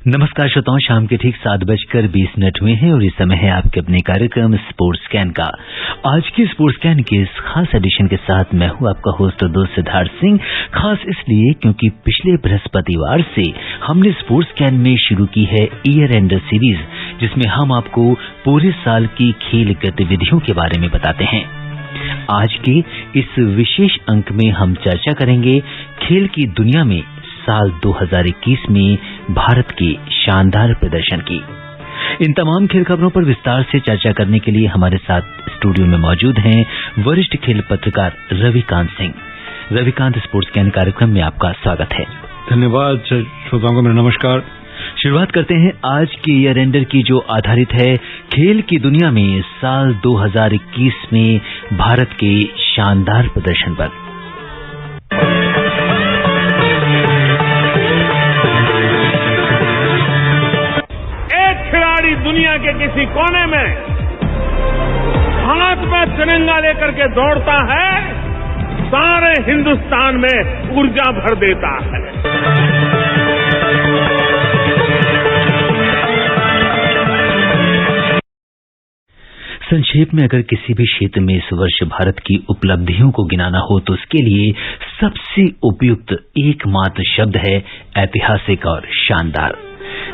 नमस्कार श्रोताओं, शाम के ठीक 7:20 हुए हैं और इस समय है आपके अपने कार्यक्रम स्पोर्ट्स स्कैन का। आज के स्पोर्ट्स स्कैन के इस खास एडिशन के साथ मैं हूं आपका होस्ट और दोस्त सिद्धार्थ सिंह। खास इसलिए क्योंकि पिछले बृहस्पतिवार से हमने स्पोर्ट्स स्कैन में शुरू की है ईयर एंडर सीरीज, जिसमें हम आपको पूरे साल की खेल गतिविधियों के बारे में बताते हैं। आज के इस विशेष अंक में हम चर्चा करेंगे खेल की दुनिया में साल 2021 में भारत के शानदार प्रदर्शन की। इन तमाम खेल खबरों पर विस्तार से चर्चा करने के लिए हमारे साथ स्टूडियो में मौजूद हैं वरिष्ठ खेल पत्रकार रविकांत सिंह। रविकांत, स्पोर्ट्स स्कैन कार्यक्रम में आपका स्वागत है। धन्यवाद। श्रोताओं को मेरा नमस्कार। शुरुआत करते हैं आज के ईयर एंडर की, जो आधारित है खेल की दुनिया में साल 2021 में भारत के शानदार प्रदर्शन पर। दुनिया के किसी कोने में हाथ में तिरंगा लेकर के दौड़ता है, सारे हिंदुस्तान में ऊर्जा भर देता है। संक्षेप में अगर किसी भी क्षेत्र में इस वर्ष भारत की उपलब्धियों को गिनाना हो तो उसके लिए सबसे उपयुक्त एकमात्र शब्द है ऐतिहासिक और शानदार।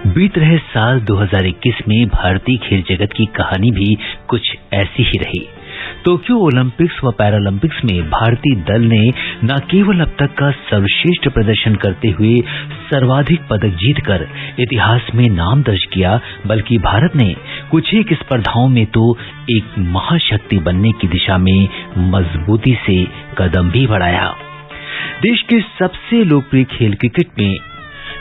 बीत रहे साल 2021 में भारतीय खेल जगत की कहानी भी कुछ ऐसी ही रही। टोक्यो ओलंपिक्स व पैरालंपिक्स में भारतीय दल ने न केवल अब तक का सर्वश्रेष्ठ प्रदर्शन करते हुए सर्वाधिक पदक जीतकर इतिहास में नाम दर्ज किया, बल्कि भारत ने कुछ एक स्पर्धाओं में तो एक महाशक्ति बनने की दिशा में मजबूती से कदम भी बढ़ाया। देश के सबसे लोकप्रिय खेल क्रिकेट में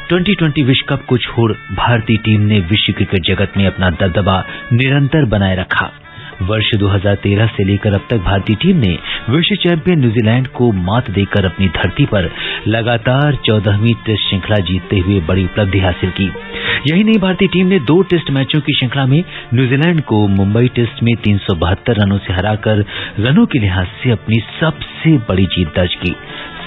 2020 विश्व कप को छोड़ भारतीय टीम ने विश्व क्रिकेट जगत में अपना दबदबा निरंतर बनाए रखा। वर्ष 2013 से लेकर अब तक भारतीय टीम ने विश्व चैंपियन न्यूजीलैंड को मात देकर अपनी धरती पर लगातार 14वीं टेस्ट श्रृंखला जीतते हुए बड़ी उपलब्धि हासिल की। यही नहीं, भारतीय टीम ने 2 टेस्ट मैचों की श्रृंखला में न्यूजीलैंड को मुंबई टेस्ट में 372 रनों से हराकर रनों के लिहाज से अपनी सबसे बड़ी जीत दर्ज की।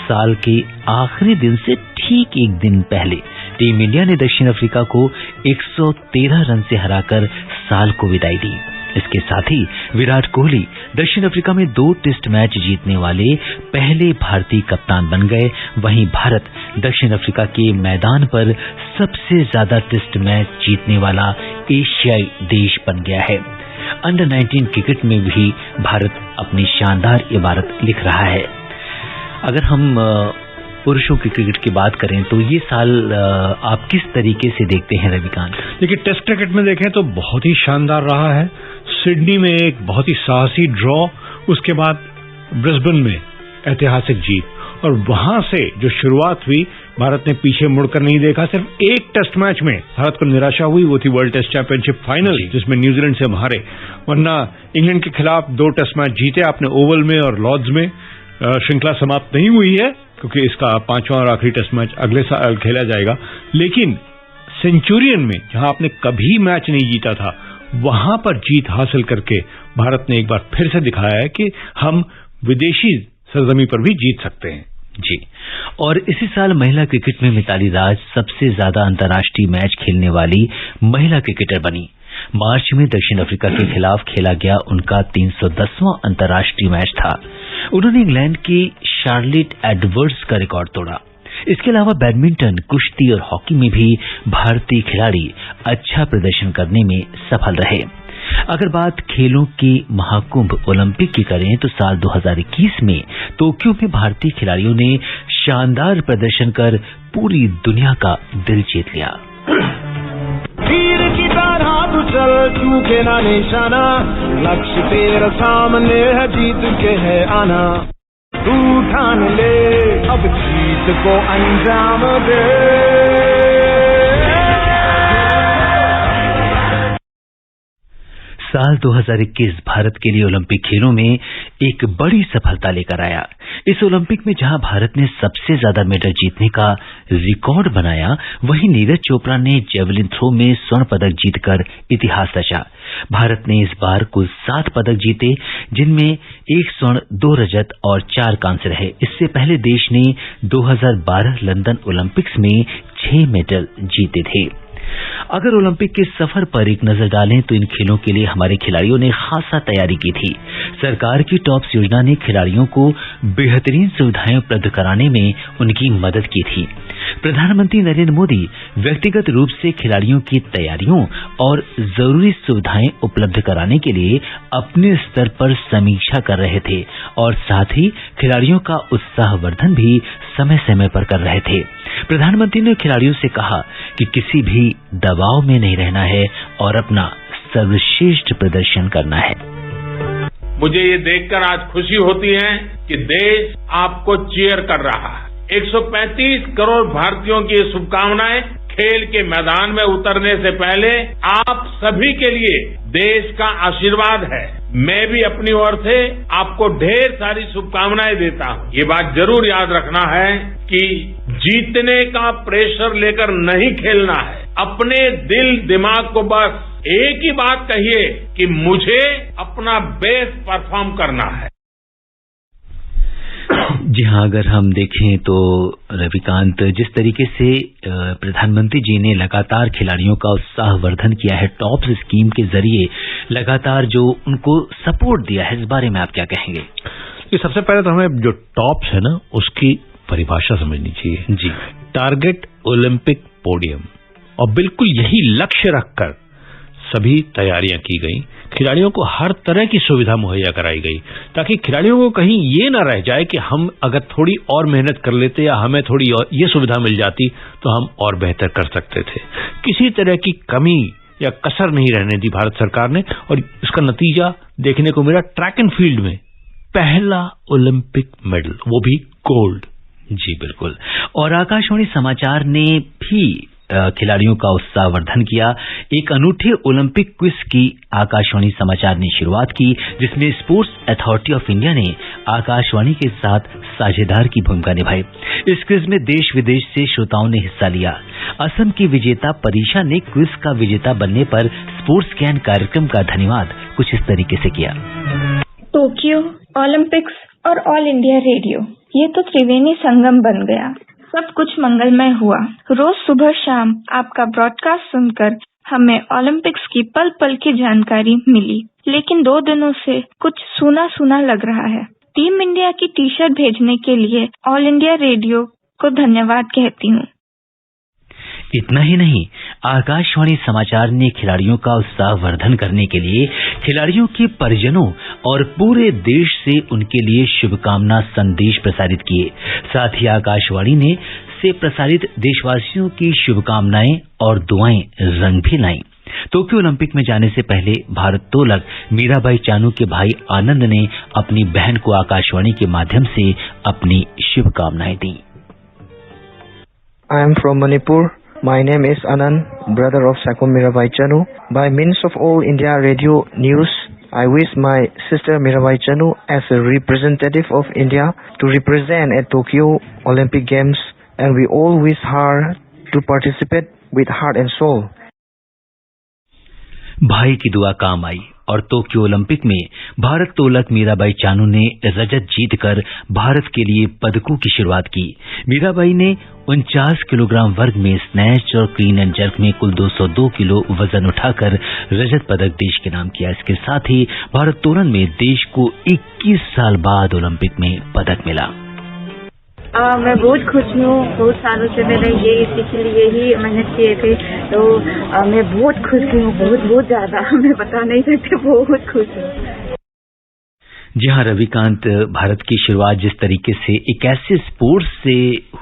साल के आखिरी दिन से ठीक एक दिन पहले टीम इंडिया ने दक्षिण अफ्रीका को 113 रन से हराकर साल को विदाई दी। इसके साथ ही विराट कोहली दक्षिण अफ्रीका में 2 टेस्ट मैच जीतने वाले पहले भारतीय कप्तान बन गए। वहीं भारत दक्षिण अफ्रीका के मैदान पर सबसे ज्यादा टेस्ट मैच जीतने वाला एशियाई देश बन गया है। अंडर 19 क्रिकेट में भी भारत अपनी शानदार इबारत लिख रहा है। अगर हम पुरुषों की क्रिकेट की बात करें तो ये साल आप किस तरीके से देखते हैं रविकांत? देखिए, टेस्ट क्रिकेट में देखें तो बहुत ही शानदार रहा है। सिडनी में एक बहुत ही साहसी ड्रॉ, उसके बाद ब्रिस्बेन में ऐतिहासिक जीत, और वहां से जो शुरुआत हुई, भारत ने पीछे मुड़कर नहीं देखा। सिर्फ एक टेस्ट मैच में भारत को निराशा हुई, वो थी वर्ल्ड टेस्ट चैंपियनशिप फाइनल, जिसमें न्यूजीलैंड से हम हारे। वरना इंग्लैंड के खिलाफ 2 टेस्ट मैच जीते आपने, ओवल में और लॉर्ड्स में। श्रृंखला समाप्त नहीं हुई है क्योंकि इसका 5वां और आखिरी टेस्ट मैच अगले साल खेला जाएगा। लेकिन सेंचुरियन में, जहां आपने कभी मैच नहीं जीता था, वहां पर जीत हासिल करके भारत ने एक बार फिर से दिखाया है कि हम विदेशी सरजमी पर भी जीत सकते हैं। जी, और इसी साल महिला क्रिकेट में मिताली राज सबसे ज्यादा अंतर्राष्ट्रीय मैच खेलने वाली महिला क्रिकेटर बनी। मार्च में दक्षिण अफ्रीका के खिलाफ खेला गया उनका 310वां अंतर्राष्ट्रीय मैच था। उन्होंने इंग्लैंड की शार्लेट एडवर्ड्स का रिकॉर्ड तोड़ा। इसके अलावा बैडमिंटन, कुश्ती और हॉकी में भी भारतीय खिलाड़ी अच्छा प्रदर्शन करने में सफल रहे। अगर बात खेलों के महाकुंभ ओलंपिक की करें तो साल 2021 में टोक्यो में भारतीय खिलाड़ियों ने शानदार प्रदर्शन कर पूरी दुनिया का दिल जीत लिया। तीर की तरह तू चल, चूके ना निशाना, लक्ष्य तेरा सामने है, जीत के है आना। तू ठान ले, अब जीत को अंजाम दे। साल 2021 भारत के लिए ओलंपिक खेलों में एक बड़ी सफलता लेकर आया। इस ओलंपिक में जहां भारत ने सबसे ज्यादा मेडल जीतने का रिकॉर्ड बनाया, वहीं नीरज चोपड़ा ने जेवलिन थ्रो में स्वर्ण पदक जीतकर इतिहास रचा। भारत ने इस बार कुल 7 पदक जीते, जिनमें 1 स्वर्ण, 2 रजत और 4 कांस्य रहे। इससे पहले देश ने 2012 लंदन ओलंपिक्स में 6 मेडल जीते थे। अगर ओलंपिक के सफर पर एक नजर डालें तो इन खेलों के लिए हमारे खिलाड़ियों ने खासा तैयारी की थी। सरकार की टॉप्स योजना ने खिलाड़ियों को बेहतरीन सुविधाएं उपलब्ध कराने में उनकी मदद की थी। प्रधानमंत्री नरेंद्र मोदी व्यक्तिगत रूप से खिलाड़ियों की तैयारियों और जरूरी सुविधाएं उपलब्ध कराने के लिए अपने स्तर पर समीक्षा कर रहे थे और साथ ही खिलाड़ियों का उत्साहवर्धन भी समय समय पर कर रहे थे। प्रधानमंत्री ने खिलाड़ियों से कहा कि किसी भी दबाव में नहीं रहना है और अपना सर्वश्रेष्ठ प्रदर्शन करना है। मुझे ये देखकर आज खुशी होती है कि देश आपको चीयर कर रहा है। 135 करोड़ भारतीयों की ये शुभकामनाएं खेल के मैदान में उतरने से पहले आप सभी के लिए देश का आशीर्वाद है। मैं भी अपनी ओर से आपको ढेर सारी शुभकामनाएं देता हूं। ये बात जरूर याद रखना है कि जीतने का प्रेशर लेकर नहीं खेलना है। अपने दिल दिमाग को बस एक ही बात कहिए कि मुझे अपना बेस्ट परफॉर्म करना है। जी हाँ, अगर हम देखें तो रविकांत, जिस तरीके से प्रधानमंत्री जी ने लगातार खिलाड़ियों का उत्साहवर्धन किया है, टॉप्स स्कीम के जरिए लगातार जो उनको सपोर्ट दिया है, इस बारे में आप क्या कहेंगे? ये सबसे पहले तो हमें जो टॉप्स है ना, उसकी परिभाषा समझनी चाहिए जी। टारगेट ओलंपिक पोडियम, और बिल्कुल यही लक्ष्य रखकर सभी तैयारियां की गई। खिलाड़ियों को हर तरह की सुविधा मुहैया कराई गई ताकि खिलाड़ियों को कहीं ये ना रह जाए कि हम अगर थोड़ी और मेहनत कर लेते या हमें थोड़ी और ये सुविधा मिल जाती तो हम और बेहतर कर सकते थे। किसी तरह की कमी या कसर नहीं रहने दी भारत सरकार ने, और इसका नतीजा देखने को मिला ट्रैक एंड फील्ड में पहला ओलंपिक मेडल, वो भी गोल्ड। जी बिल्कुल। और आकाशवाणी समाचार ने भी खिलाड़ियों का उत्साहवर्धन किया। एक अनूठे ओलंपिक क्विज की आकाशवाणी समाचार ने शुरुआत की, जिसमें स्पोर्ट्स अथॉरिटी ऑफ इंडिया ने आकाशवाणी के साथ साझेदार की भूमिका निभाई। इस क्विज में देश विदेश से श्रोताओं ने हिस्सा लिया। असम की विजेता परीक्षा ने क्विज का विजेता बनने पर स्पोर्ट्स ज्ञान कार्यक्रम का धन्यवाद कुछ इस तरीके से किया। टोक्यो, ओलंपिक्स और ऑल इंडिया रेडियो, ये तो त्रिवेणी संगम बन गया। सब कुछ मंगलमय हुआ। रोज सुबह शाम आपका ब्रॉडकास्ट सुनकर हमें ओलंपिक्स की पल पल की जानकारी मिली, लेकिन 2 दिनों से कुछ सूना सूना लग रहा है। टीम इंडिया की टी शर्ट भेजने के लिए ऑल इंडिया रेडियो को धन्यवाद कहती हूँ। इतना ही नहीं, आकाशवाणी समाचार ने खिलाड़ियों का उत्साहवर्धन करने के लिए खिलाड़ियों के परिजनों और पूरे देश से उनके लिए शुभकामना संदेश प्रसारित किए। साथ ही आकाशवाणी ने से प्रसारित देशवासियों की शुभकामनाएं और दुआएं रंग भी लाई। टोक्यो ओलंपिक में जाने से पहले भारोत्तोलक मीराबाई चानू के भाई आनंद ने अपनी बहन को आकाशवाणी के माध्यम से अपनी शुभकामनाएं दी। I am from Manipur. My name is Anand, brother of Sakum Mirabai Chanu. By means of All India Radio News, I wish my sister Mirabai Chanu as a representative of India to represent at Tokyo Olympic Games, and we all wish her to participate with heart and soul. भाई की दुआ काम आई और Tokyo Olympic में भारोत्तोलक मीराबाई चानू ने रजत जीतकर भारत के लिए पदकों की शुरुआत की। मीराबाई ने 49 किलोग्राम वर्ग में स्नैच और क्लीन एंड जर्क में कुल 202 किलो वजन उठाकर रजत पदक देश के नाम किया। इसके साथ ही भारोत्तोलन में देश को 21 साल बाद ओलंपिक में पदक मिला। मैं बहुत खुश हूँ। बहुत सालों से मैंने ये इसके लिए ही मेहनत किए थे, तो मैं बहुत खुश हूँ, बहुत ज्यादा, मैं बता नहीं सकती, बहुत खुश हूँ। जी हाँ रविकांत, भारत की शुरुआत जिस तरीके से एक ऐसे स्पोर्ट्स से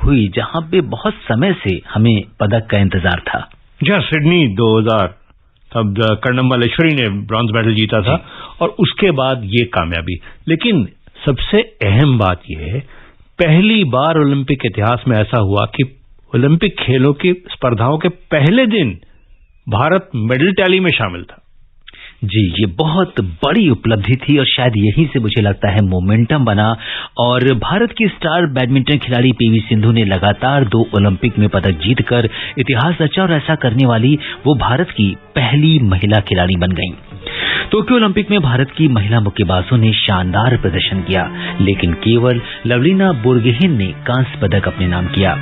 हुई जहाँ पे बहुत समय से हमें पदक का इंतजार था। जी हाँ, सिडनी 2000 तब कर्णम मल्लेश्वरी ने ब्रॉन्ज मेडल जीता था और उसके बाद ये कामयाबी। लेकिन सबसे अहम बात यह है, पहली बार ओलंपिक इतिहास में ऐसा हुआ कि ओलंपिक खेलों की स्पर्धाओं के पहले दिन भारत मेडल टैली में शामिल था। जी, ये बहुत बड़ी उपलब्धि थी और शायद यहीं से मुझे लगता है मोमेंटम बना और भारत की स्टार बैडमिंटन खिलाड़ी पीवी सिंधु ने लगातार 2 ओलंपिक में पदक जीतकर इतिहास रचा और ऐसा करने वाली वो भारत की पहली महिला खिलाड़ी बन गईं। टोक्यो ओलंपिक में भारत की महिला मुक्केबाजों ने शानदार प्रदर्शन किया, लेकिन केवल लवलीना बोरगोहेन ने कांस्य पदक अपने नाम किया।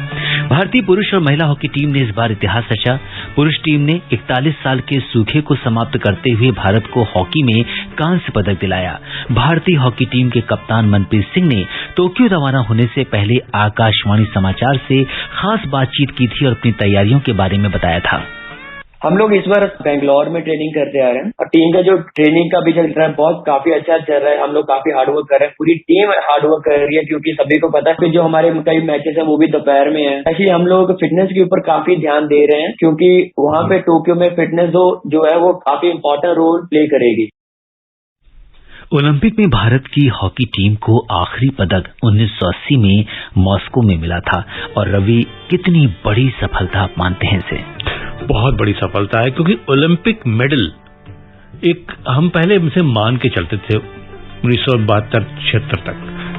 भारतीय पुरुष और महिला हॉकी टीम ने इस बार इतिहास रचा। पुरुष टीम ने 41 साल के सूखे को समाप्त करते हुए भारत को हॉकी में कांस्य पदक दिलाया। भारतीय हॉकी टीम के कप्तान मनप्रीत सिंह ने टोक्यो रवाना होने से पहले आकाशवाणी समाचार से खास बातचीत की थी और अपनी तैयारियों के बारे में बताया था। हम लोग इस बार बेंगलोर में ट्रेनिंग करते आ रहे हैं और टीम का जो ट्रेनिंग का भी चल रहा है बहुत काफी अच्छा चल रहा है। हम लोग काफी हार्डवर्क कर रहे हैं, पूरी टीम हार्डवर्क कर रही है क्योंकि सभी को पता है कि जो हमारे कई मैचेस हैं वो भी दोपहर में है। ऐसे हम लोग फिटनेस के ऊपर काफी ध्यान दे रहे हैं क्योंकि वहाँ पे टोक्यो में फिटनेस जो है वो काफी इम्पोर्टेंट रोल प्ले करेगी। ओलंपिक में भारत की हॉकी टीम को आखिरी पदक 1980 में मॉस्को में मिला था। और रवि, कितनी बड़ी सफलता आप मानते हैं इसे? बहुत बड़ी सफलता है क्योंकि ओलंपिक मेडल एक हम पहले से मान के चलते थे 1972-76 तक।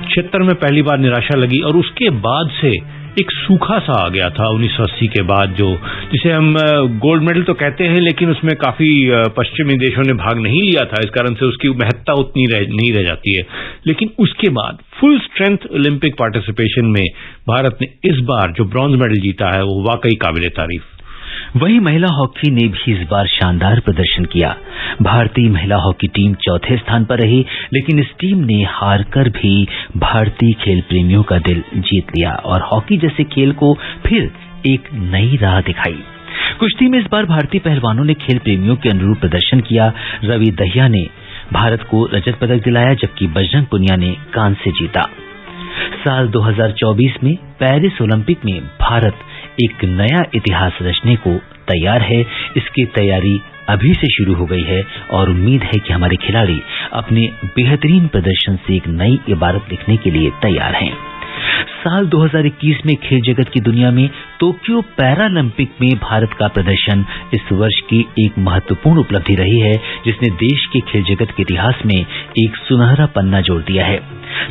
76 में पहली बार निराशा लगी और उसके बाद से एक सूखा सा आ गया था 1980 के बाद, जो जिसे हम गोल्ड मेडल तो कहते हैं लेकिन उसमें काफी पश्चिमी देशों ने भाग नहीं लिया था, इस कारण से उसकी महत्ता उतनी नहीं रह जाती है। लेकिन उसके बाद फुल स्ट्रेंथ ओलंपिक पार्टिसिपेशन में भारत ने इस बार जो ब्रॉन्ज मेडल जीता है वो वाकई काबिले तारीफ। वहीं महिला हॉकी ने भी इस बार शानदार प्रदर्शन किया। भारतीय महिला हॉकी टीम चौथे स्थान पर रही, लेकिन इस टीम ने हारकर भी भारतीय खेल प्रेमियों का दिल जीत लिया और हॉकी जैसे खेल को फिर एक नई राह दिखाई। कुश्ती में इस बार भारतीय पहलवानों ने खेल प्रेमियों के अनुरूप प्रदर्शन किया। रवि दहिया ने भारत को रजत पदक दिलाया, जबकि बजरंग पुनिया ने कांस्य जीता। साल 2024 में पेरिस ओलंपिक में भारत एक नया इतिहास रचने को तैयार है। इसकी तैयारी अभी से शुरू हो गई है और उम्मीद है कि हमारे खिलाड़ी अपने बेहतरीन प्रदर्शन से एक नई इबारत लिखने के लिए तैयार हैं। साल 2021 में खेल जगत की दुनिया में टोक्यो पैरालंपिक में भारत का प्रदर्शन इस वर्ष की एक महत्वपूर्ण उपलब्धि रही है, जिसने देश के खेल जगत के इतिहास में एक सुनहरा पन्ना जोड़ दिया है।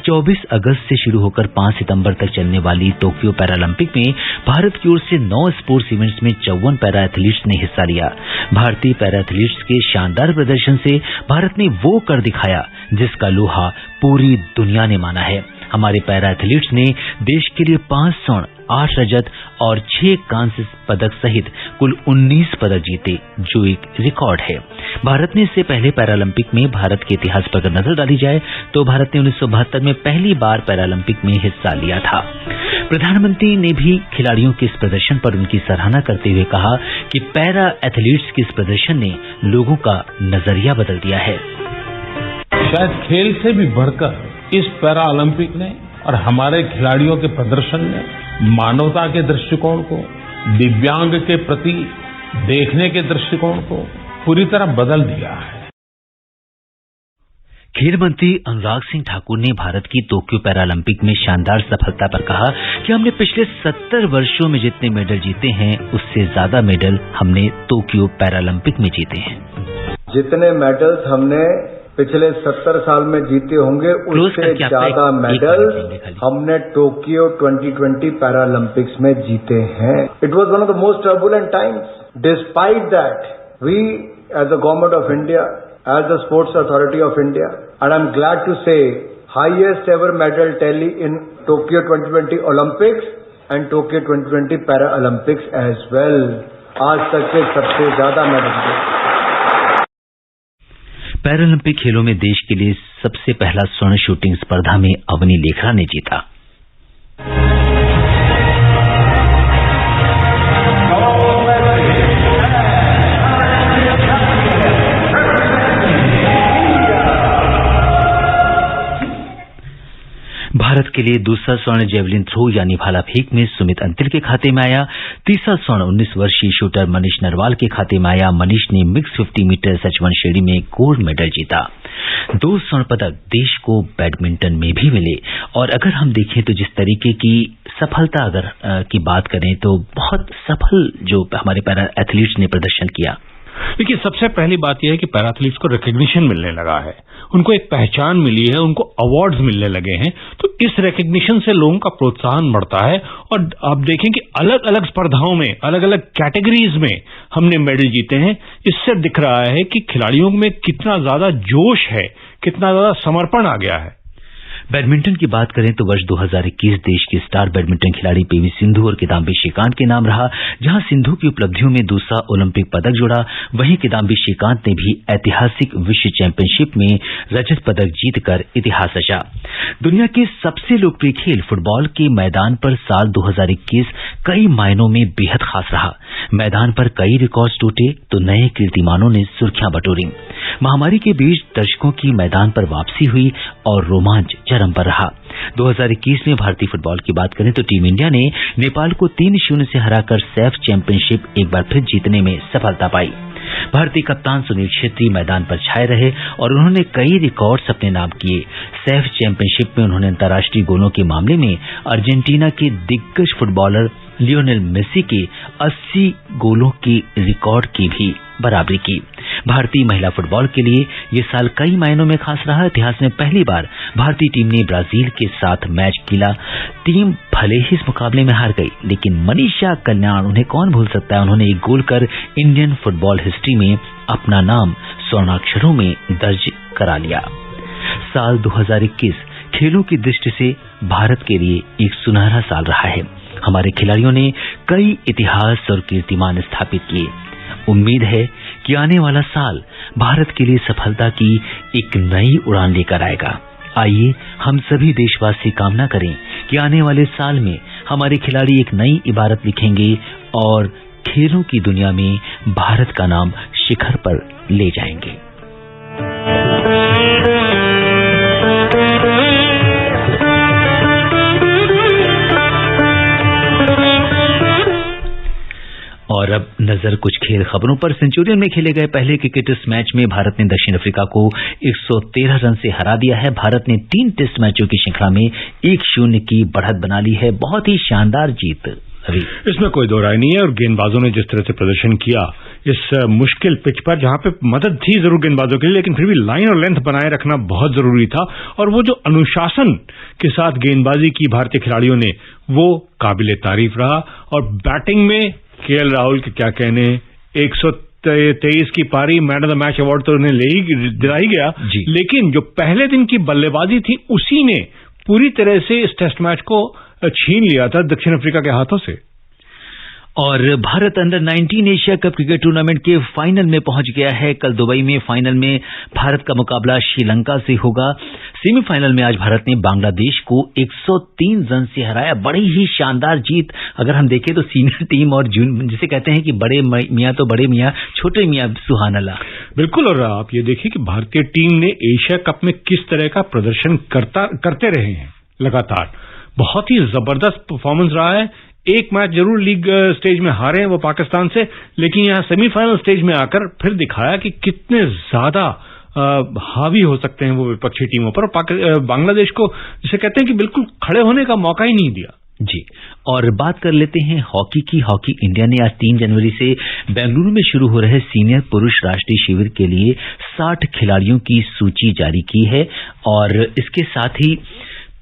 24 अगस्त से शुरू होकर 5 सितंबर तक चलने वाली टोक्यो पैरालंपिक में भारत की ओर से 9 स्पोर्ट्स इवेंट्स में 54 पैरा एथलीट्स ने हिस्सा लिया। भारतीय पैरा एथलीट्स के शानदार प्रदर्शन से भारत ने वो कर दिखाया जिसका लोहा पूरी दुनिया ने माना है। हमारे पैरा एथलीट्स ने देश के लिए 5 स्वर्ण, 8 रजत और 6 कांस्य पदक सहित कुल 19 पदक जीते, जो एक रिकॉर्ड है। भारत ने इससे पहले पैरालंपिक में भारत के इतिहास पर अगर नजर डाली जाए तो भारत ने 1972 में पहली बार पैरालंपिक में हिस्सा लिया था। प्रधानमंत्री ने भी खिलाड़ियों के इस प्रदर्शन पर उनकी सराहना करते हुए कहा कि पैरा एथलीट्स के इस प्रदर्शन ने लोगों का नजरिया बदल दिया है। शायद खेल से भी बढ़कर इस पैरा ओलंपिक ने और हमारे खिलाड़ियों के प्रदर्शन ने मानवता के दृष्टिकोण को, दिव्यांग के प्रति देखने के दृष्टिकोण को पूरी तरह बदल दिया है। खेल मंत्री अनुराग सिंह ठाकुर ने भारत की टोक्यो पैरालंपिक में शानदार सफलता पर कहा कि हमने पिछले 70 वर्षों में जितने मेडल जीते हैं उससे ज्यादा मेडल हमने टोक्यो पैरालंपिक में जीते हैं। जितने मेडल्स हमने पिछले 70 साल में जीते होंगे उससे ज्यादा मेडल हमने टोक्यो 2020 पैरालंपिक्स में जीते हैं। It was one of the most turbulent times. Despite that we as the government of India, as the Sports Authority of India, and I'm glad to say highest ever medal tally in Tokyo 2020 Olympics and Tokyo 2020 Paralympics as well. आज तक के सबसे ज्यादा medal. Paralympic खेलों में देश के लिए सबसे पहला स्वर्ण शूटिंग स्पर्धा में अवनी लेखरा ने जीता। भारत के लिए दूसरा स्वर्ण जेवलिन थ्रो यानी भाला फेंक में सुमित अंतिल के खाते में आया। तीसरा स्वर्ण 19 वर्षीय शूटर मनीष नरवाल के खाते में आया। मनीष ने मिक्स 50 मीटर सच-1 श्रेणी में गोल्ड मेडल जीता। 2 स्वर्ण पदक देश को बैडमिंटन में भी मिले। और अगर हम देखें तो जिस तरीके की सफलता अगर की बात करें तो बहुत सफल जो हमारे पैरा एथलीट्स ने प्रदर्शन किया। देखिए, सबसे पहली बात यह है कि पैरा एथलीट्स को रिकग्निशन मिलने लगा है, उनको एक पहचान मिली है, उनको अवार्ड्स मिलने लगे हैं। तो इस रिकग्निशन से लोगों का प्रोत्साहन बढ़ता है। और आप देखें कि अलग अलग स्पर्धाओं में, अलग अलग कैटेगरीज में हमने मेडल जीते हैं। इससे दिख रहा है कि खिलाड़ियों में कितना ज्यादा जोश है, कितना ज्यादा समर्पण आ गया है। बैडमिंटन की बात करें तो वर्ष 2021 देश की स्टार बैडमिंटन खिलाड़ी पीवी सिंधु और किदाम्बी श्रीकांत के नाम रहा। जहां सिंधु की उपलब्धियों में दूसरा ओलंपिक पदक जुड़ा, वहीं किदाम्बी श्रीकांत ने भी ऐतिहासिक विश्व चैंपियनशिप में रजत पदक जीतकर इतिहास रचा। दुनिया के सबसे लोकप्रिय खेल फुटबॉल के मैदान पर साल 2021 कई मायनों में बेहद खास रहा। मैदान पर कई रिकॉर्ड्स टूटे तो नए कीर्तिमानों ने सुर्खियां बटोरी। महामारी के बीच दर्शकों की मैदान पर वापसी हुई और रोमांच चरम पर रहा। 2021 में भारतीय फुटबॉल की बात करें तो टीम इंडिया ने नेपाल को 3-0 से हराकर सैफ चैंपियनशिप एक बार फिर जीतने में सफलता पाई। भारतीय कप्तान सुनील छेत्री मैदान पर छाए रहे और उन्होंने कई रिकॉर्ड्स अपने नाम किए। सैफ चैंपियनशिप में उन्होंने अंतर्राष्ट्रीय गोलों के मामले में अर्जेंटीना के दिग्गज फुटबॉलर लियोनेल मेसी के 80 गोलों के रिकॉर्ड की भी बराबरी की। भारतीय महिला फुटबॉल के लिए ये साल कई मायनों में खास रहा। इतिहास में पहली बार भारतीय टीम ने ब्राजील के साथ मैच खेला। टीम भले ही इस मुकाबले में हार गई, लेकिन मनीषा कल्याण, उन्हें कौन भूल सकता है, उन्होंने एक गोल कर इंडियन फुटबॉल हिस्ट्री में अपना नाम स्वर्णाक्षरों में दर्ज करा लिया। साल 2021 खेलों की दृष्टि से भारत के लिए एक सुनहरा साल रहा है। हमारे खिलाड़ियों ने कई इतिहास और कीर्तिमान स्थापित किए। उम्मीद है कि आने वाला साल भारत के लिए सफलता की एक नई उड़ान लेकर आएगा। आइए हम सभी देशवासी कामना करें कि आने वाले साल में हमारे खिलाड़ी एक नई इबारत लिखेंगे और खेलों की दुनिया में भारत का नाम शिखर पर ले जाएंगे। और अब नजर कुछ खेल खबरों पर। सेंचुरियन में खेले गए पहले क्रिकेट टेस्ट मैच में भारत ने दक्षिण अफ्रीका को 113 रन से हरा दिया है। भारत ने 3 टेस्ट मैचों की श्रृंखला में 1-0 की बढ़त बना ली है। बहुत ही शानदार जीत। इसमें कोई दो राय नहीं है। और गेंदबाजों ने जिस तरह से प्रदर्शन किया इस मुश्किल पिच पर, जहां पे मदद थी जरूर गेंदबाजों के लिए, लेकिन फिर भी लाइन और लेंथ बनाए रखना बहुत जरूरी था। और वो जो अनुशासन के साथ गेंदबाजी की भारतीय खिलाड़ियों ने, वो काबिले तारीफ रहा। और बैटिंग में केएल राहुल के क्या कहने, 123 की पारी, man of the match award तो उन्हें दिला ही गया, लेकिन जो पहले दिन की बल्लेबाजी थी उसी ने पूरी तरह से इस टेस्ट मैच को छीन लिया था दक्षिण अफ्रीका के हाथों से। और Bharat under 19 Asia cup cricket tournament के फाइनल में पहुंच गया है। कल दुबई में फाइनल में भारत का मुकाबला श्रीलंका से होगा। सेमीफाइनल में आज भारत ने बांग्लादेश को 103 रन से हराया। बड़ी ही शानदार जीत। अगर हम देखें तो सीनियर टीम और जिसे कहते हैं कि बड़े मियां तो बड़े मियां, छोटे मियां सुहान अल्लाह। बिल्कुल। और आप ये देखिए कि भारतीय टीम ने एशिया कप में किस तरह का प्रदर्शन करते रहे हैं लगातार। बहुत ही जबरदस्त परफॉर्मेंस रहा है। एक मैच जरूर लीग स्टेज में हारे हैं वो पाकिस्तान से, लेकिन यहां सेमीफाइनल स्टेज में आकर फिर दिखाया कि कितने ज्यादा हावी हो सकते हैं वो विपक्षी टीमों पर। बांग्लादेश को जिसे कहते हैं कि बिल्कुल खड़े होने का मौका ही नहीं दिया। जी। और बात कर लेते हैं हॉकी की। हॉकी इंडिया ने आज 3 जनवरी से बेंगलुरु में शुरू हो रहे सीनियर पुरुष राष्ट्रीय शिविर के लिए 60 खिलाड़ियों की सूची जारी की है। और इसके साथ ही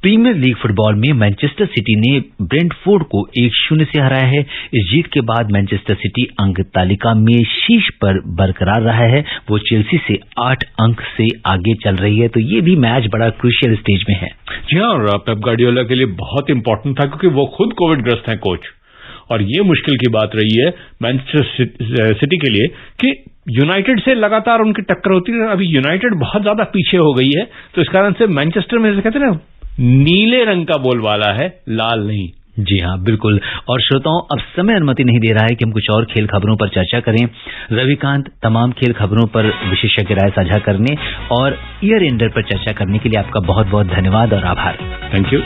प्रीमियर लीग फुटबॉल में मैनचेस्टर सिटी ने ब्रेंटफोर्ड को 1-0 से हराया है। इस जीत के बाद मैनचेस्टर सिटी अंक तालिका में शीर्ष पर बरकरार रहा है। वो चेल्सी से 8 अंक से आगे चल रही है। तो ये भी मैच बड़ा क्रूशियल स्टेज में है। जी हाँ, और पेप गार्डियोला के लिए बहुत इंपॉर्टेंट था क्योंकि वो खुद कोविड ग्रस्त हैं कोच। और ये मुश्किल की बात रही है मैनचेस्टर सिटी के लिए कि यूनाइटेड से लगातार उनकी टक्कर होती है। अभी यूनाइटेड बहुत ज्यादा पीछे हो गई है, तो इस कारण से मैनचेस्टर में कहते हैं ना, नीले रंग का बोलबाला है, लाल नहीं। जी हाँ, बिल्कुल। और श्रोताओं, अब समय अनुमति नहीं दे रहा है कि हम कुछ और खेल खबरों पर चर्चा करें। रविकांत तमाम खेल खबरों पर विशेषज्ञ राय साझा करने और ईयर एंडर पर चर्चा करने के लिए आपका बहुत बहुत धन्यवाद और आभार। Thank you.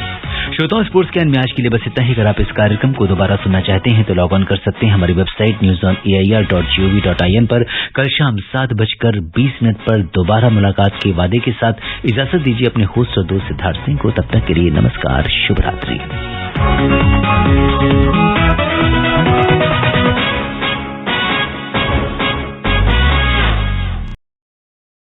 श्रोताओं, स्पोर्ट्स कैन में आज के लिए बस इतना ही। अगर आप इस कार्यक्रम को दोबारा सुनना चाहते हैं तो लॉग ऑन कर सकते हैं हमारी वेबसाइट newsonair.gov.in पर। कल शाम 7:20 पर दोबारा मुलाकात के वादे के साथ इजाजत दीजिए अपने होस्ट और दोस्त सिद्धार्थ सिंह को। तब तक के लिए नमस्कार, शुभ रात्रि।